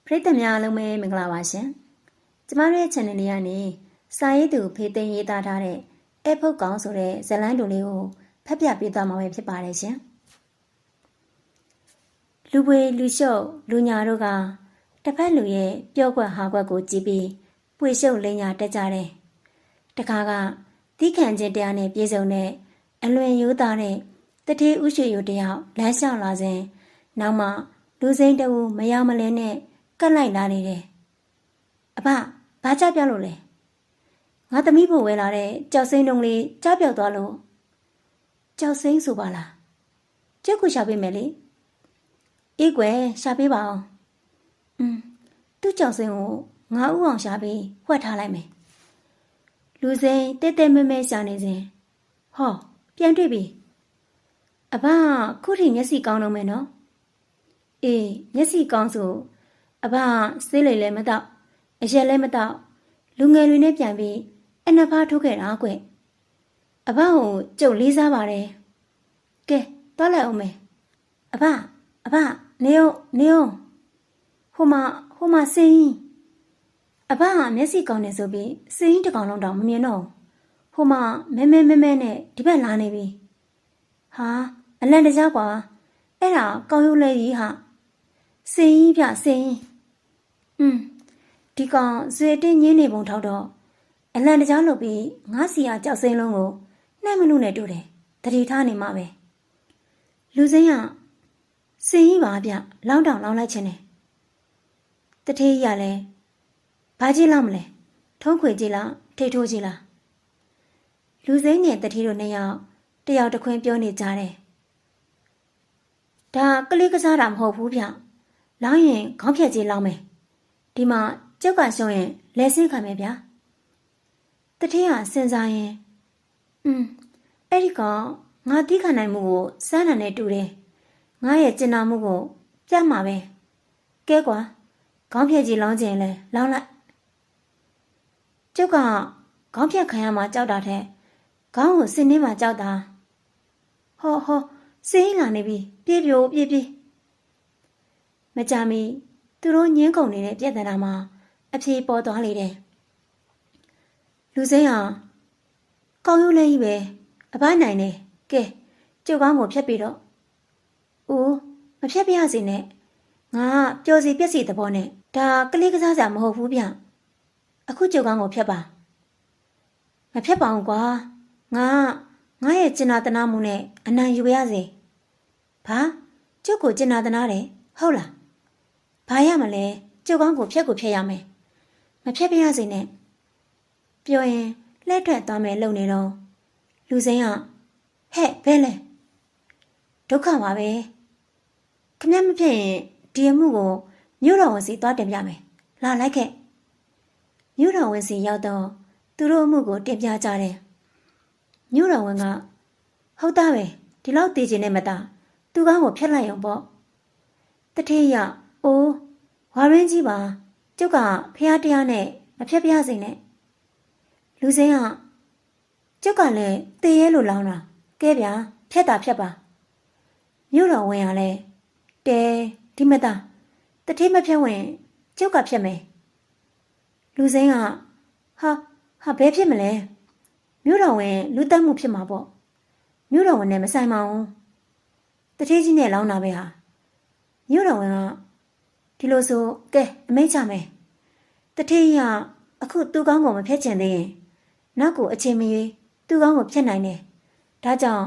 ပရိသတ်များအားလုံးပဲမင်္ဂလာပါရှင်။ကျမတို့ရဲ့ channel လေးကနေစာရေးသူဖေသိမ်းရေးသားထားတဲ့အဲဖုတ်ကောင်ဆိုတဲ့ဇာတ်လမ်းတူလေးကိုဖတ်ပြပေးသွားမှာပဲဖြစ်ပါတယ်ရှင်။လူပွေလူရှုပ်လူညာတို့ကတစ်ဖက်လူရဲ့ပြောကွက်ဟာကွက်ကိုကြည့်ပြီးပွေရှုပ်လိန်ညာတက်ကြတယ်။တခါကသီးခံခြင်းတရားနဲ့ပြည့်စုံတဲ့အလွန်ရိုးသားတဲ့တတိဥရှိယိုတယောက်လမ်းလျှောက်လာစဉ်နောက်မှလူစိမ်းတအူမရောက်မလဲနဲ့ကတ်လိုက်လာနေတယ်။အဖဘာကြောက်ပြောက်လို့လဲ။ငါသမီးဖို့ဝဲလာတဲ့ကြောက်စိမ်းတုံးလေးကြောက်ပြောက်သွားလို့ကြောက်စိမ်းဆိုပါလား။ကျုပ်ကိုရှာပေးမယ်လေ။အေးကွယ်ရှာပေးပါအောင်။သူ့ကြောက်စိမ်းကိုငါဥအောင်ရှာပြီးဝှက်ထားလိုက်မယ်။လူစိမ်းတဲတဲမဲမဲရှာနေစဉ်ဟောပြန်တွေ့ပြီ။အဖခုထိမျက်စိကောင်းတော့မယ်နော်။အေးမျက်စိကောင်းဆိုအဘဆေးလိမ်လည်းမတော့အရက်လည်းမတော့လူငယ်တွေနဲ့ပြန်ပြီးအနှစ်ဖားထုတ်ခဲ့တာကွအဘကိုကြုတ်လေးစားပါတယ်ကဲသွားလိုက်အောင်မယ်အဘနေအောင်ဟိုမှာစင်းအဘမျက်စိကောင်းနေဆိုပြီးစင်းတကောင်လုံးတောင်မမြင်တော့ဟိုမှာမဲနဲ့ဒီဘက်လာနေပြီဟာအလန့်တကြားကွာအဲ့ဒါကောင်းရုပ်လေးကြီးဟာစင်းပြစင်းဒီကောင်ဇွေတင်းညင်းနေပုံထောက်တော့အလန့်တကြားလုပ်ပြီးငါးစီယာကြောက်စိမ်းလုံးကိုနှဲ့မနုနဲ့တို့တယ်တတိထားနေမှာပဲလူစိမ်းကစင်းကြီးပါဗျလောင်းတောင်လောင်းလိုက်ခြင်းနဲ့တထေးကြီးကလည်းဘာကြည့်လောက်မလဲထုံးခွေကြည့်လားထိတ်ထိုးကြည့်လားလူစိမ်းနဲ့တထေးတို့နှစ်ယောက်တယောက်တစ်ခွင်းပြောနေကြတယ်ဒါကလေးကစားတာမဟုတ်ဘူးဗျလောင်းရင်ခေါင်းဖြတ်ကြီးလောင်းမယ်ဒီမှာကျုပ်ကရှုံးရင်လက်ဆင်းခံမယ်ဗျာတထေးကစဉ်းစားရင်အဲ့ဒီကောင်ငါတီးခံနိုင်မှုကိုစမ်းတာနဲ့တူတယ်ငါရဲ့ကျင်နာမှုကိုပြတ်မှာပဲကဲကွာခေါင်းဖြတ်ကြီးလောင်းခြင်းလဲလောင်းလိုက်ကျုပ်ကခေါင်းဖြတ်ခံရမှာကြောက်တာတဲ့ခေါင်းကိုစင်းနေမှာကြောက်တာဟောစင်းလာနေပြီပြေးမကြမီသူတို့ညင်းကုန်နေတဲ့ပြဿနာမှာအပြေပေါ်သွားလေတယ်လူစိမ်းဟာကောင်းရုံးလေးကြီးပဲအပန်းနိုင်တယ်ကဲကျုပ်ကောင်းကိုဖြတ်ပြီးတော့အိုးမဖြတ်ပြရစေနဲ့ငါပျော်စီပြက်စီသဘောနဲ့ဒါကလေးကစားစရာမဟုတ်ဘူးဗျအခုကျုပ်ကောင်းကိုဖြတ်ပါမဖြတ်ပါဘူးကွာငါရဲ့ကျင်နာတနာမှုနဲ့အနံယူရစေဘာကျုပ်ကိုကျင်နာတနာတယ်ဟုတ်လားဘာရမလဲကျုပ်ကောင်းကိုဖြတ်ရမယ်မဖြတ်ပြရစေနဲ့ပြောရင်လှဲ့ထွက်သွားမယ်လုံနေတော့လူစိမ်းကဟဲ့ဘဲလဲဒုက္ခပါပဲခမမဖြတ်ရင်ဒီအမှုကိုမြို့တော်ဝန်စီသွားတင်ပြမယ်လာလိုက်ခဲ့မြို့တော်ဝန်စီရောက်တော့သူတို့အမှုကိုတင်ပြကြတယ်မြို့တော်ဝန်ကဟုတ်သားပဲဒီလောက်တည်ခြင်းနဲ့မသားသူကောင်းကိုဖျက်လိုက်ရုံပေါ့တထေးရအိုးဝါရင်းကြီးပါကျုပ်ကဖះတရားနဲ့မဖြတ်ပြစေနဲ့လူစိမ်းကကျုပ်ကလည်းတေးရဲလို့လောင်းတာကဲဗျာဖြတ်ပါမြို့တော်ဝင်ရလဲတဲဒီမသားတထေးမဖြတ်ဝင်ကျုပ်ကဖြတ်မယ်လူစိမ်းကဟာဘဲဖြစ်မလဲမြို့တော်ဝင်လူတက်မှုဖြစ်မှာပေါ့မြို့တော်ဝင်နဲ့မဆိုင်ပါဘူးတထေးကြီးနဲ့လောင်းတာပဲဟာမြို့တော်ဝင်ကဒီလိုဆိုကဲအမိန့်ချမယ်တထေးကြီးကအခုသူ့ကောင်းကိုမဖျက်ချင်သေးရင်နောက်ကိုအချိန်မရွေးသူ့ကောင်းကိုဖျက်နိုင်တယ်ဒါကြောင့်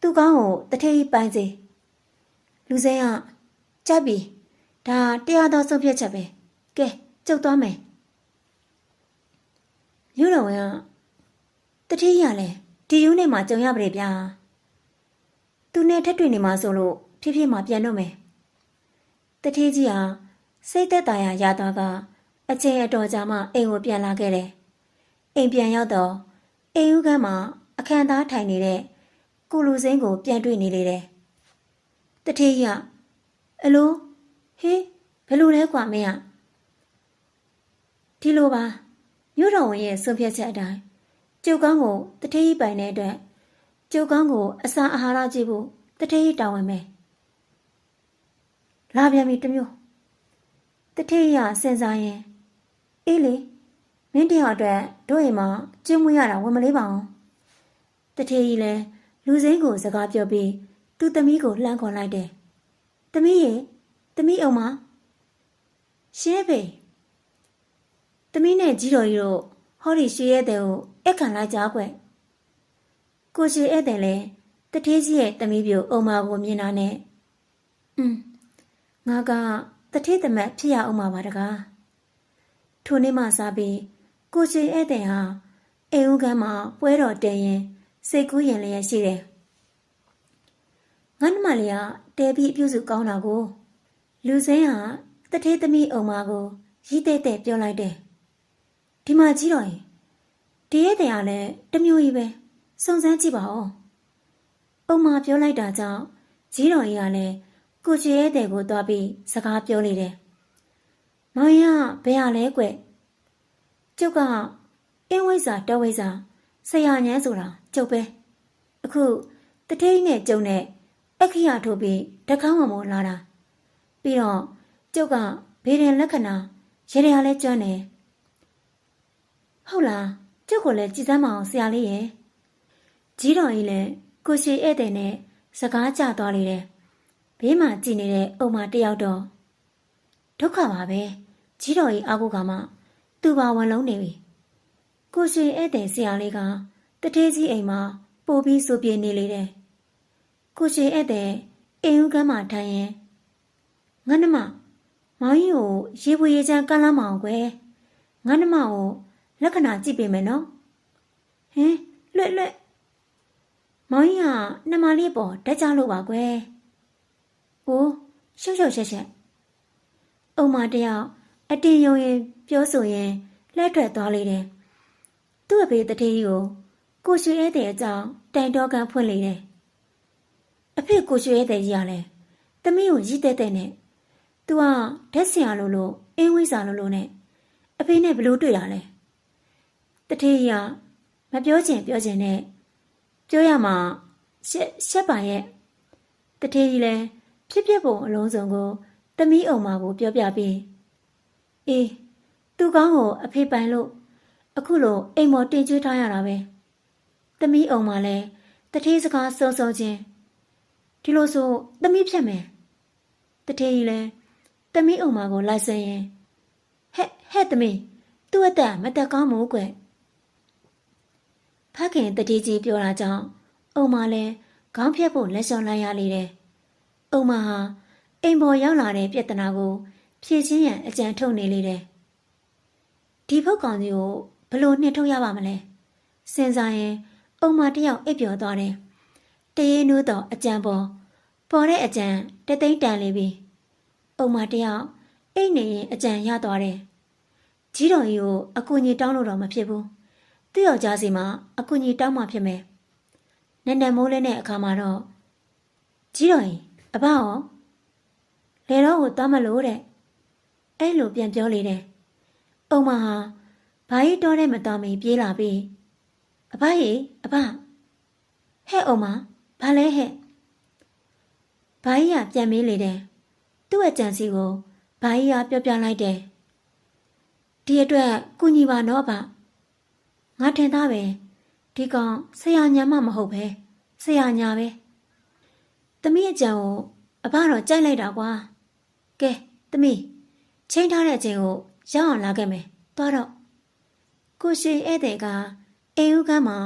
သူ့ကောင်းကိုတထေးကြီးပိုင်းစေလူစိမ်းကကြက်ပြီဒါတရားတော်ဆုံးဖြတ်ချက်ပဲကဲကျုပ်သွားမယ်မြို့တော်ဝင်ကတထေးကြီးကလည်းဒီယူနေမှာကြုံရပါလေဗျာသူနဲ့ထက်တွေ့နေမှာဆိုလို့ဖြည်းဖြည်းမှပြန်တော့မယ်တထေးကြီးဟာစိတ်သက်သာရာရသွားကအချိန်အတော်ကြာမှအိမ်ကိုပြန်လာခဲ့တယ်အိမ်ပြန်ရောက်တော့အိမ်ဦးခန်းမှာအခန်းသားထိုင်နေတဲ့ကိုလူစိမ်းကိုပြန်တွေ့နေလေတယ်တထေးကြီးကအလိုဟေးဘယ်လိုလဲကွာမင်းဒီလိုပါမြို့တော်ဝင်ရဲ့ဆုံးဖြတ်ချက်အတိုင်းကျုပ်ကောင်းကိုတထေးကြီးပိုင်တဲ့အတွက်ကျုပ်ကောင်းကိုအစာအာဟာရကြည့်ဖို့တထေးကြီးတောင်းဝင်မယ်လာပြန်ပြီတမျိုးတ တထေးရစဉ်းစားရင်အေးလေမင်းတယောက်အတွက်တို့အိမ်မှာကျင်းမွေးရတာဝင်မလေးပါအောင်တထေးကြီးလည်းလူစိမ်းကိုစကားပြောပြီးသူ့သမီးကိုလှမ်းခေါ်လိုက်တယ်သမီးရေသမီးအောင်မရှင်းဖေသမီးနဲ့ကြီးတော်ကြီးတို့ဟောဒီရွှေရဲတဲ့ကိုအခခံလိုက်ကြကွကိုရွှေဧည့်သည်လည်းတထေးကြီးရဲ့သမီးပြိုအောင်မကိုမြင်တာနဲ့ငါကတထေးသမက်ဖြစ်ရအောင်ပါတကားထိုနေ့မှစပြီးကိုရွှေဧည့်သည်ဟာအိမ်ဦးကမ်းမှာပွဲတော်တင်ရင်စိတ်ကူးရင်လည်းရှိတယ်ငါနှမလေးကတဲပြီးအပြုစုကောင်းတာကိုလူစိမ်းဟာတထေးသမီးအောင်မကိုရီးတဲ့တဲ့ပြောလိုက်တယ်ဒီမှာကြီးတော်ရင်ဒီဧည့်သည်ကလည်းတမျိုးကြီးပဲစုံစမ်းကြည့်ပါဦးအောင်မပြောလိုက်တာကြောင့်ကြီးတော်ကြီးကလည်းကိုရွှေဧည့်သည်ကိုသွားပြီးစကားပြောလေတယ်မောင်ရင်ကဘယ်ဟာလဲကွကျုပ်ကအင်းဝိဇ္ဇာတဝိဇ္ဇာဆရာညန်းဆိုတာကျုပ်ပဲအခုတထေးနဲ့ကျုံနဲ့အခရထိုးပြီးတကောင်းမမို့လာတာပြီးတော့ကျုပ်ကဘေးရင်လက္ခဏာရေရလဲကျွမ်းတယ်ဟုတ်လားကျုပ်ကိုလည်းကြည်စမ်းမအောင်ဆရာလေးရဲ့ကြီးတော်ကြီးလည်းကိုရှိဧည့်သည်နဲ့စကားကြသွားလေတယ်ဘေးမှာကြည်နေတဲ့အုံမတယောက်တော့ဒုက္ခပါပဲကြီးတော်ကြီးအားကိုကမှသူ့ဘာဝန်လုံးနေပြီကိုရှိဧည့်သည်ဆရာလေးကတထေးကြီးအိမ်မှာပို့ပြီးဆိုပြေနေလေတယ်ကိုရှိဧည့်သည်အိမ်ဦးကမ်းမှာထိုင်ရင်ငါနှမမောင်ကြီးကိုရေပွေရေချမ်းကမ်းလာမအောင်ကွယ်ငါနှမကိုလက္ခဏာကြည့်ပေးမယ်နော်ဟင်လွတ်မောင်ကြီးကနှမလေးပေါ်တက်ကြလို့ပါကွယ်အိုးရှုပ်ရှုပ်ရှက်ရှက်အုံမတယောက်အတင်းယုံရင်ပြောဆိုရင်လှည့်ထွက်သွားလေတယ်သူ့အဖေတထေးကြီးကိုရွှေဧည့်သည်အကြောင်းတိုင်တော်ကန်ဖွင့်လေတယ်အဖေကိုရွှေဧည့်သည်ကြီးကလည်းသမီးကိုရည်တဲ့တဲ့နဲ့သူကဓက်ဆင်ရလို့အင်းဝိဇ္ဇာလို့နဲ့အဖေနဲ့ဘလို့တွေ့တာလဲတထေးကြီးကမပြောချင်နဲ့ပြောရမှာရှက်ပါရဲ့တထေးကြီးလည်းဖြစ်ပုံအလုံးစုံကိုသမီးအောင်မကိုပြောပြပြီးအေးသူကောင်းကိုအဖေပိုင်လို့အခုလိုအိမ်မော်တင်ကျွေးထားရတာပဲသမီးအောင်မလည်းတထေးစကားစုံချင်းဒီလိုဆိုသမီးဖြတ်မယ်တထေးကြီးလည်းသမီးအောင်မကိုလိုက်စင်ရင်ဟဲ့သမီးသူ့အသက်မတက်ကောင်းဘူးကွဖခင်တထေးကြီးပြောတာကြောင့်အောင်မလည်းခေါင်းဖြတ်ဖို့လက်လျှော့လိုက်ရလေတယ်အုံမဟာအိမ်ပေါ်ရောက်လာတဲ့ပြဿနာကိုဖြေရှင်းရန်အကြံထုတ်နေလေတယ်ဒီဖုတ်ကောင်ကြီးကိုဘလို့နှင်ထုတ်ရပါမလဲစဉ်းစားရင်အုံမတယောက်အိပ်ပျော်သွားတယ်တရေနူးတော့အကြံပေါ်တဲ့အကြံတသိန်းတန်လေပြီအုံမတယောက်အိတ်နေရင်အကြံရသွားတယ်ကြီးတော်ကြီးကိုအကူကြီးတောင်းလို့တော့မဖြစ်ဘူးသူ့ယောက်ျားစီမှာအကူကြီးတောင်းမှဖြစ်မယ်နက်နက်မိုးလေးနဲ့အခါမှာတော့ကြီးတော်ကြီးအဘရောလေတော့ကိုသွားမလို့တဲ့အဲ့လိုပြန်ပြောလေတယ်အုံမဟာဘာကြီးတောတဲ့မတော်မီပြေးလာပြီးအဘဟဲ့အုံမဘာလဲဟဲ့ဘာကြီးကပြန်မေးလေတယ်သူ့အကြံစီကိုဘာကြီးကပြောပြလိုက်တယ်ဒီအတွက်ကုညီပါနော်ဗျငါထင်သားပဲဒီကောင်ဆရာညာမမဟုတ်ပဲဆရာညာပဲသမီးအကြံကိုအဘတော့ကြိုက်လိုက်တာကွာကဲသမီးချိန်ထားတဲ့အချိန်ကိုရောက်အောင်လာခဲ့မယ်သွားတော့ကိုရှိဧည့်သည်ကအိမ်ဦးကမ်းမှာ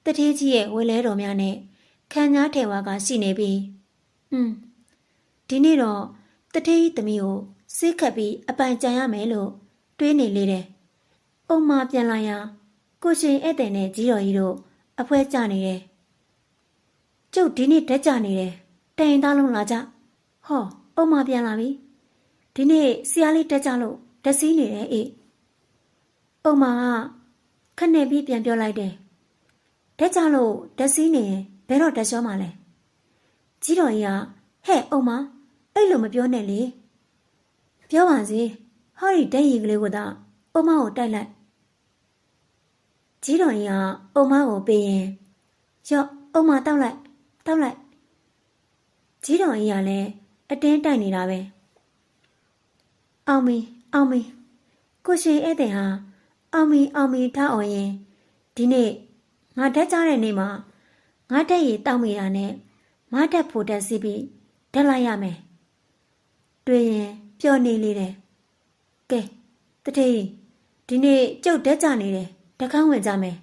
တထေးကြီးရဲ့ဝဲလဲတော်များနဲ့ခံညားထေဝါကရှိနေပြီးဒီနေ့တော့တထေးကြီးသမီးကိုစိတ်ခတ်ပြီးအပိုင်ကြံရမယ်လို့တွေးနေလေတယ်အုံမပြန်လာရာကိုရှိဧည့်သည်နဲ့ကြီးတော်ကြီးတို့အဖွဲကြနေတယ်ကျုပ်ဒီနေ့တက်ကြနေတယ်တိုင်သားလုံးလာကြဟောအုံမပြန်လာပြီဒီနေ့ဆရာလေးတက်ကြလို့တက်စီးနေတယ်အေးအုံမကခနဲ့ပြီးပြန်ပြောလိုက်တယ်တက်ကြလို့တက်စီးနေရင်ဘယ်တော့တက်လျှောမှာလဲကြီးတော်ကြီးကဟဲ့အုံမအဲ့လိုမပြောနဲ့လေပြောပါစေဟောဒီတက်ရီကလေးကသာအုံမကိုတိုက်လိုက်ကြီးတော်ကြီးကအုံမကိုပေးရင်ရော့အုံမတောက်လိုက်ကြီးတော်ကြီးကလည်းအတင်းတိုက်နေတာပဲအောင်မီ အောင်မီကိုရှင်ဧည့်သည်ဟာအောင်မီထားအောင်ရင်ဒီနေ့ငါတက်ကြတဲ့နေ့မှာငါတက်ရည်တောက်မိတာနဲ့မတက်ဖို့တက်စီးပြီးတက်လိုက်ရမယ်တွေ့ရင်ပျော်နေလေတယ်ကဲတထေးဒီနေ့ကျုပ်တက်ကြနေတယ်တခန်းဝင်ကြမယ်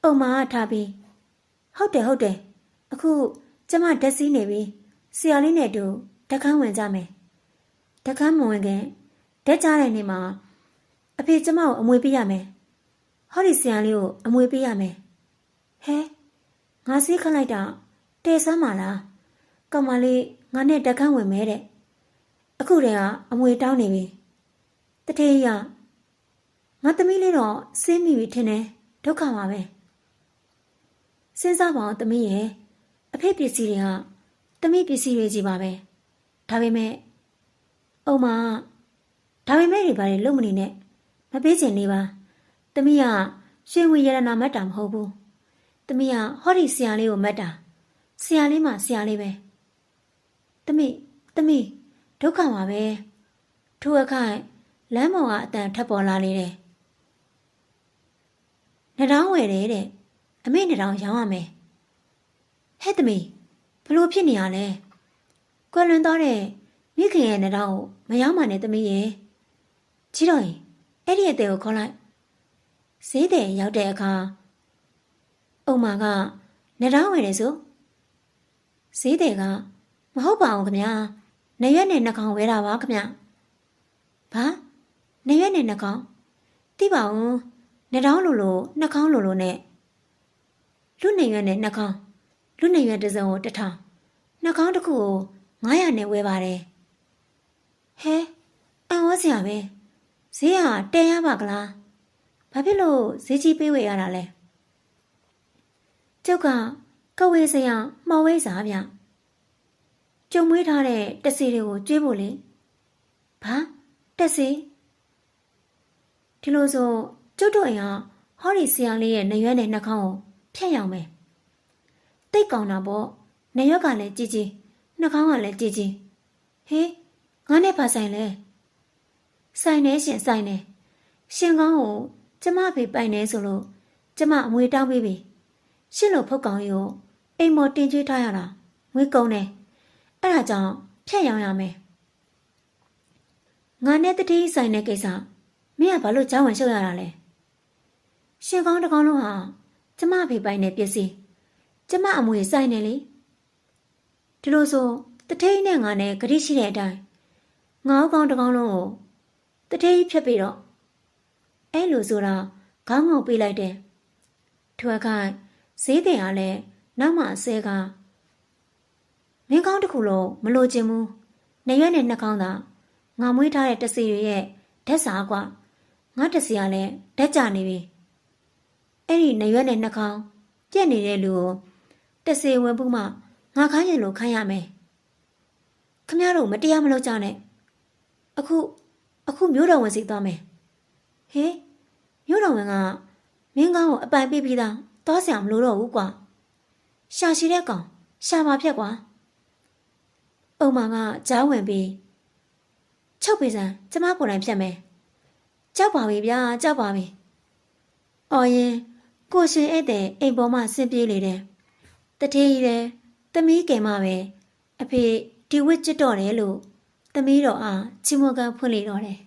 အုံမာကထားပြီးဟုတ်တယ်အခုကျမတက်စီးနေပြီဆရာလေးနဲ့တူတခန်းဝင်ကြမယ်တခန်းမဝင်ခင်တက်ကြတဲ့နေ့မှာအဖေကျမကိုအမွေပေးရမယ်ဟောဒီဆရာလေးကိုအမွေပေးရမယ်ဟဲငါစီးခတ်လိုက်တာတဲဆမ်းပါလားကောင်မလေးငါနဲ့တခန်းဝင်မဲတဲ့အခုတည်းကအမွေတောင်းနေပြီတထေးရငါသမီးလေးတော့စေးမိပြီထင်တယ်ဒုက္ခပါပဲစဉ်းစားပါအောင်သမီးရဲ့အဖေပစ္စည်းတွေကသမီးပစ္စည်းတွေကြီးပါပဲဒါပေမဲ့အုံမဒါပေမဲ့တွေဘာတွေလုံးမနေနဲ့မပေးချင်နေပါသမီးကရွှေငွေရတနာမတ်တာမဟုတ်ဘူးသမီးကဟောဒီဆရာလေးကိုမတ်တာဆရာလေးမှဆရာလေးပဲသမီးဒုက္ခပါပဲထိုအခိုင်လမ်းပေါ်ကအတန်ထပ်ပေါ်လာလေတယ်နှတောင်းဝယ်တယ်တဲ့အမေနှတောင်းရောင်းရမယ်ဟဲ့သမီးဘလို့ဖြစ်နေရလဲကွယ်လွန်သွားတဲ့မိခင်ရဲ့နှတောင်းကိုမရောင်းပါနဲ့သမီးရဲ့ကြီးတော်ရင်အဲ့ဒီအသေးကိုခေါ်လိုက်ဈေးတဲ့ရောက်တဲ့အခါအုံမာကနှတောင်းဝယ်တယ်ဆိုဈေးတဲ့ကမဟုတ်ပါဘူးခင်ဗျာနေရွက်နဲ့နှကောင်ဝဲတာပါခင်ဗျဘာနေရွက်နဲ့နှကောင်သိပါဦးနှတောင်းလိုနှကောင်လိုနဲ့လူနေရွက်နဲ့နှကောင်လူနေရွက်တစ်စုံကို1000နှကောင်တစ်ခုကို900နဲ့ဝယ်ပါတယ်ဟဲအံ့ဩစရာပဲဈေးကတဲရပါကလားဘာဖြစ်လို့ဈေးကြီးပေးဝယ်ရတာလဲကျုပ်ကကဝေးစရာမှော်ဝဲစားဗျကျုံမွေးထားတဲ့တက်စီတွေကိုကျွေးဖို့လေဘာတက်စီဒီလိုဆိုကျုပ်တို့အိမ်ကဟောဒီဆရာလေးရဲ့နေရွက်နဲ့နှာခေါင်းကိုဖျက်ရောင်မယ်တိတ်ကောင်းတာပေါ့နေရွက်ကလည်းကြီးကြီးနှာခေါင်းကလည်းကြီးကြီးဟေးငါနဲ့ပါဆိုင်လဲဆိုင်နေရှင်ဆိုင်နေရှင်ကောင်းကိုကျမဖေပိုင်နေဆိုလို့ကျမအမွေတောင်းပေးပြီရှစ်လို့ဖုတ်ကောင်ကြီးကိုအိမ်မော်တင်ကျွေးထားရတာငွေကုန်တယ်အဲ့ဒါကြောင့်ဖြတ်ရောင်းရမယ်ငါနဲ့တတိဆိုင်တဲ့ကိစ္စမင်းကဘာလို့ကြောင်းဝင်ရှုပ်ရတာလဲရှင်ကောင်းတကောင်လုံးဟာကျမဖေပိုင်တဲ့ပစ္စည်းကျမအမွေဆိုင်နေလေဒီလိုဆိုတထိန်နဲ့ငါနဲ့ဂရိရှိတဲ့အတိုင်းငါးကောင်တကောင်လုံးကိုတထိန်ဖြတ်ပြီးတော့အဲ့လိုဆိုတာခေါင်းငုံပေးလိုက်တယ်ထွက်ခိုင်ဈေးတင်ကလည်းနောက်မှဆဲကမင်းကောင်းတစ်ခုလုံးမလိုချင်ဘူးနေရွက်နဲ့နှာခေါင်းသာငါမွေးထားတဲ့တစီတွေရဲ့ဓာတ်စာကွာငါတစီကလည်းဓာတ်ကြနေပြီအဲ့ဒီနေရွက်နဲ့နှာခေါင်းပြက်နေတဲ့လူကိုတစီဝင်ပုမှငါခိုင်းရင်လို့ခိုင်းရမယ်ခမရတို့မတရားမလုပ်ကြနဲ့အခုမျိုးတော်ဝင်စီသွားမယ်ဟေးမျိုးတော်ဝင်ကမင်းကောင်းကိုအပိုင်ပေးပြီးသားသွားစရာမလိုတော့ဘူးကွာရှာရှိတဲ့ကောင်ရှာပါဖြက်ကွာအုံမာကကြားဝင်ပြီးချုပ်ပေးစမ်းကျမကိုယ်တိုင်ဖြတ်မယ်ကြောက်ပါပြီဗျာကြောက်ပါပြီအော်ရင်ကိုရှင်ဧည့်သည်အိမ်ပေါ်မှာဆင်းပြေးလေတယ်တထေးကြီးတယ်သမီးကင်မပဲအဖေဒီဝစ်ချစ်တော့တယ်လို့သမီးတော်အားချီမွန်ကန်ဖွင့်လေတော့တယ်